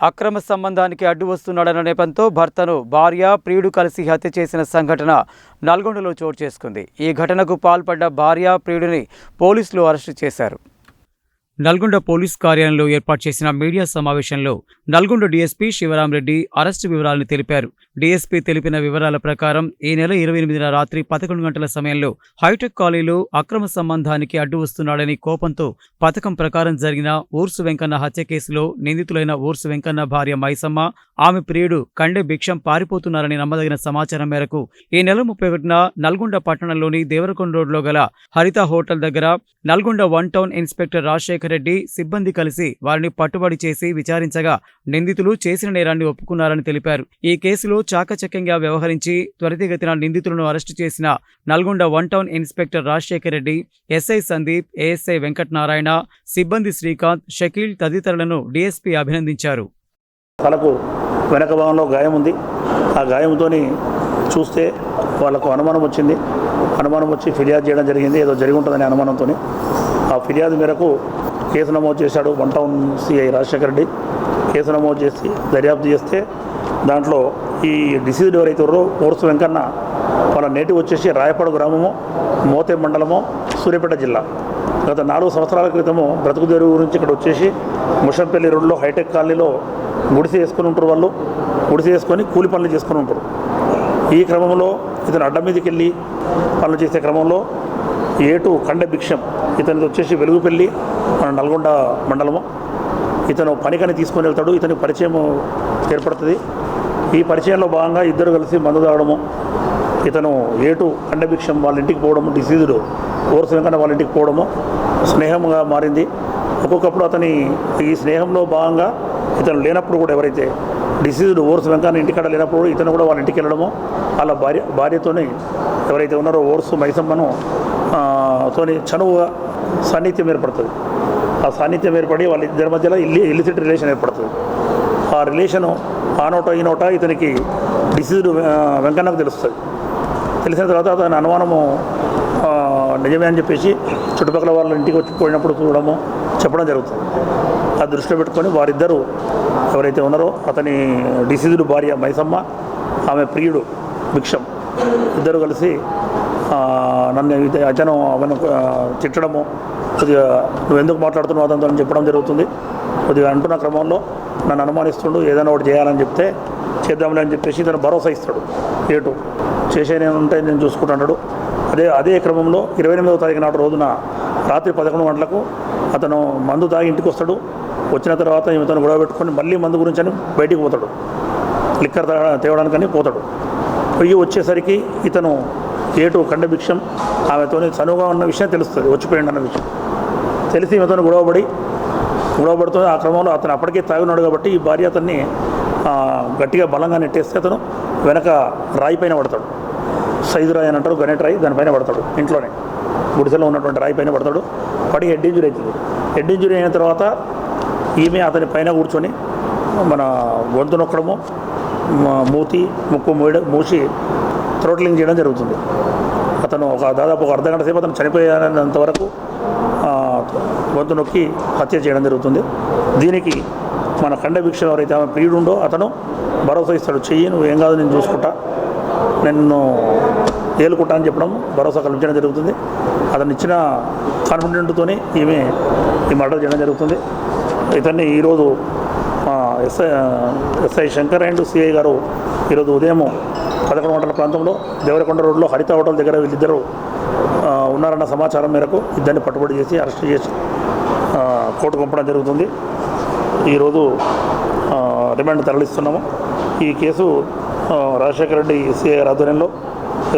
అక్రమ సంబంధానికి అడ్డు వస్తున్నాడన్న నెపంతో భర్తను భార్య ప్రియుడు కలిసి హత్య చేసిన సంఘటన నల్గొండలో చోటు చేసుకుంది. ఈ ఘటనకు పాల్పడ్డ భార్య ప్రియుడిని పోలీసులు అరెస్టు చేశారు. నల్గొండ పోలీస్ కార్యాలయంలో ఏర్పాటు చేసిన మీడియా సమావేశంలో నల్గొండ డీఎస్పీ శివరాంరెడ్డి అరెస్టు వివరాలను తెలిపారు. డీఎస్పీ తెలిపిన వివరాల ప్రకారం ఈ నెల 28న రాత్రి 11 గంటల సమయంలో హైటెక్ కాలనీలో అక్రమ సంబంధానికి అడ్డు వస్తున్నాడని కోపంతో పథకం ప్రకారం జరిగిన ఊర్సు వెంకన్న హత్య కేసులో నిందితులైన ఊర్సు వెంకన్న భార్య మైసమ్మ, ఆమె ప్రియుడు కండె భిక్షం పారిపోతున్నారని నమ్మదగిన సమాచారం మేరకు ఈ నెల 31న నల్గొండ పట్టణంలోని దేవరకొండ రోడ్లో గల హరిత హోటల్ దగ్గర నల్గొండ 1 టౌన్ ఇన్స్పెక్టర్ రాజశేఖర్ రెడ్డి సిబ్బంది కలిసి వారిని పట్టుబడి చేసి విచారించగా నిందితులు చేసిన నేరాన్ని ఒప్పుకున్నారని తెలిపారు. ఈ కేసులో చాకచక్యంగా వ్యవహరించి త్వరితగతిన నిందితులను అరెస్టు చేసిన Nalgonda 1 town inspector Rajasekhar Reddy, SI Sandeep, ASI Venkatanarayana, సిబ్బంది శ్రీకాంత్, షకీల్ తదితరులను డీఎస్పీ అభినందించారు. తలకు వెనక భాగంలో గాయం ఉంది. ఆ గాయంతో చూస్తే వాళ్ళకు అనుమానం వచ్చింది. అనుమానం వచ్చి ఫిర్యాదు చేయడం జరిగింది. ఏదో జరిగి ఉంటుందనే అనుమానంతో ఆ ఫిర్యాదు మేరకు కేసు నమోదు చేశాడు 1 town CI Rajasekhar Reddy. Case నమోదు చేసి దర్యాప్తు చేస్తే దాంట్లో ఈ డిసీజ్డ్ ఎవరైతే ఉన్నారో ఊర్సు వెంకన్న వాళ్ళ నేటివ్ వచ్చేసి రాయపాడు గ్రామము, మోతే మండలము, సూర్యాపేట జిల్లా. గత 4 సంవత్సరాల క్రితము బ్రతుకుదేరు గురించి ఇక్కడ వచ్చేసి ముషంపల్లి రోడ్లో హైటెక్ కాలనీలో గుడిసె వేసుకొని ఉంటారు. వాళ్ళు గుడిసె వేసుకొని కూలి పనులు చేసుకొని ఉంటారు. ఈ క్రమంలో ఇతను అడ్డ మీదకి వెళ్ళి పనులు చేసే క్రమంలో ఏటు కండె భిక్షం, ఇతనిది వచ్చేసి వెలుగుపల్లి, మన నల్గొండ మండలము. ఇతను పనికని తీసుకొని వెళ్తాడు. ఇతనికి పరిచయం ఏర్పడుతుంది. ఈ పరిచయంలో భాగంగా ఇద్దరు కలిసి మందు తాగడము, ఇతను ఏటు కండె భిక్షం వాళ్ళ ఇంటికి పోవడము, డిసీజుడు ఊర్సు వెంకన్న వాళ్ళ ఇంటికి పోవడము స్నేహంగా మారింది. ఒక్కొక్కప్పుడు అతని ఈ స్నేహంలో భాగంగా ఇతను లేనప్పుడు కూడా ఎవరైతే డిసీజుడు ఊర్సు వెంకన్న ఇంటికాడ లేనప్పుడు ఇతను కూడా వాళ్ళ ఇంటికి వెళ్ళడము, వాళ్ళ భార్యతోని ఎవరైతే ఉన్నారో ఊర్సు మైసమ్మను తోని చనువుగా సాన్నిధ్యం ఏర్పడుతుంది. ఆ సాన్నిధ్యం ఏర్పడి వాళ్ళ ఇద్దరి మధ్యలో ఇల్లిసిట్ రిలేషన్ ఏర్పడుతుంది. ఆ రిలేషను ఆ నోట ఈ నోట ఇతనికి డిసీజుడు వెంకన్నకు తెలుస్తుంది. తెలిసిన తర్వాత అతని అనుమానము నిజమే అని చెప్పేసి చుట్టుపక్కల వాళ్ళ ఇంటికి వచ్చి పోయినప్పుడు చూడడము చెప్పడం జరుగుతుంది. ఆ దృష్టిలో పెట్టుకొని వారిద్దరూ ఎవరైతే ఉన్నారో అతని డిసీజుడు భార్య మైసమ్మ, ఆమె ప్రియుడు భిక్షం ఇద్దరు కలిసి నన్ను అతను అవన్నీ తిట్టడము, కొద్దిగా నువ్వు ఎందుకు మాట్లాడుతున్నావు అతనితో చెప్పడం జరుగుతుంది. కొద్దిగా అంటున్న క్రమంలో నన్ను అనుమానిస్తుండు, ఏదైనా ఒకటి చేయాలని చెప్తే చేద్దాంలే అని చెప్పేసి ఇతను భరోసా ఇస్తాడు. ఏటు చేసే నేను ఉంటే నేను చూసుకుంటున్నాడు. అదే క్రమంలో 28వ తారీఖు నాడు రోజున రాత్రి 11 గంటలకు అతను మందు తాగి ఇంటికి వస్తాడు. వచ్చిన తర్వాత ఇతను గొడవ పెట్టుకొని మళ్ళీ మందు గురించి అని బయటికి పోతాడు. లిక్కర్ తేవడానికని పోతాడు. పొయ్యి వచ్చేసరికి ఇతను ఏటు కండె భిక్షం ఆమెతో చనువుగా ఉన్న విషయం తెలుస్తుంది, వచ్చిపోయింది అన్న విషయం తెలిసి ఈమెతో గొడవపడుతుంది. ఆ క్రమంలో అతను అప్పటికే తాగి ఉన్నాడు కాబట్టి ఈ భార్య అతన్ని గట్టిగా బలంగా నెట్టేస్తే అతను వెనక రాయి పైన పడతాడు. సైజు రాయి అని అంటారు, గణేట్ రాయి, దానిపైన పడతాడు. ఇంట్లోనే గుడిసెలో ఉన్నటువంటి రాయి పైన పడతాడు. పడి హెడ్ ఇంజురీ అవుతుంది. హెడ్ ఇంజురీ అయిన తర్వాత ఈమె అతని పైన కూర్చొని మన గొంతు నొక్కడము, మూతి ముక్కు మూసి థ్రోట్లింగ్ చేయడం జరుగుతుంది. అతను దాదాపు ఒక అర్ధగంట సేపు అతను చనిపోయేంత వరకు గొంతు నొక్కి హత్య చేయడం జరుగుతుంది. దీనికి మన కండె భిక్షం ఎవరైతే ఆమె ప్రియుడు ఉండో అతను భరోసా ఇస్తాడు. చెయ్యి, నువ్వు ఏం కాదు, నేను చూసుకుంటా, నేను ఏలుకుంటా అని చెప్పడం భరోసా కల్పించడం జరుగుతుంది. అతను ఇచ్చిన కాన్ఫిడెంట్తోనే ఈ మర్డర్ చేయడం జరుగుతుంది. ఇతన్ని ఈరోజు ఎస్ఐ శంకర్ అండ్ సిఐ గారు ఈరోజు ఉదయం 11 గంటల ప్రాంతంలో దేవరకొండ రోడ్లో హరిత హోటల్ దగ్గర వీళ్ళిద్దరూ ఉన్నారన్న సమాచారం మేరకు ఇద్దరిని పట్టుబడి చేసి అరెస్ట్ చేసి కోర్టు పంపడం జరుగుతుంది. ఈరోజు రిమాండ్ తరలిస్తున్నాము. ఈ కేసు రాజశేఖర రెడ్డి సిఐ గారి ఆధ్వర్యంలో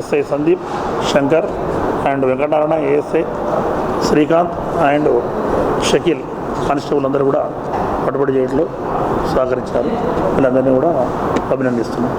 SI Sandeep, Shankar and Venkatanarayana, ASI Srikanth and Shakeel constable అందరూ కూడా పట్టుబడి చేయడంలో సహకరించారు. వీళ్ళందరినీ కూడా అభినందిస్తున్నాం.